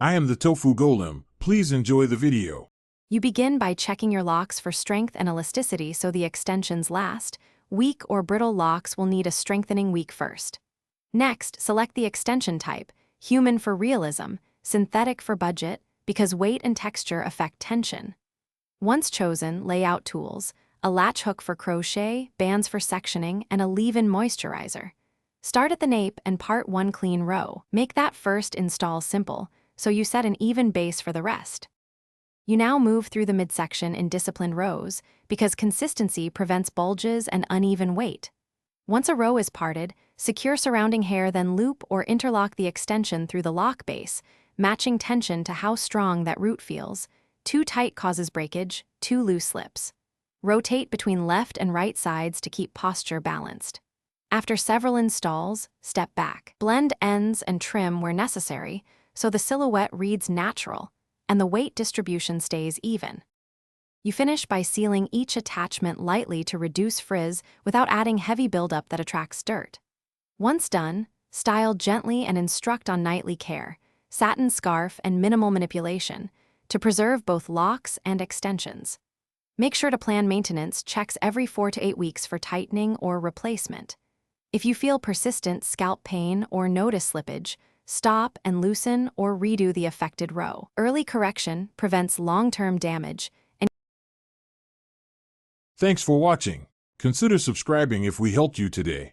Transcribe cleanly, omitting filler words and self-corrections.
I am the Tofu Golem. Please enjoy the video. You begin by checking your locks for strength and elasticity so the extensions last. Weak or brittle locks will need a strengthening week first. Next, select the extension type, human for realism, synthetic for budget, because weight and texture affect tension. Once chosen, lay out tools, a latch hook for crochet, bands for sectioning, and a leave-in moisturizer. Start at the nape and part one clean row. Make that first install simple, so you set an even base for the rest. You now move through the midsection in disciplined rows, because consistency prevents bulges and uneven weight. Once a row is parted, secure surrounding hair, then loop or interlock the extension through the lock base, matching tension to how strong that root feels. Too tight causes breakage, too loose slips. Rotate between left and right sides to keep posture balanced. After several installs, step back. Blend ends and trim where necessary, so the silhouette reads natural and the weight distribution stays even. You finish by sealing each attachment lightly to reduce frizz without adding heavy buildup that attracts dirt. Once done, style gently and instruct on nightly care, satin scarf, and minimal manipulation to preserve both locks and extensions. Make sure to plan maintenance checks every 4 to 8 weeks for tightening or replacement. If you feel persistent scalp pain or notice slippage, stop and loosen or redo the affected row. Early correction prevents long-term damage. Thanks for watching. Consider subscribing if we helped you today.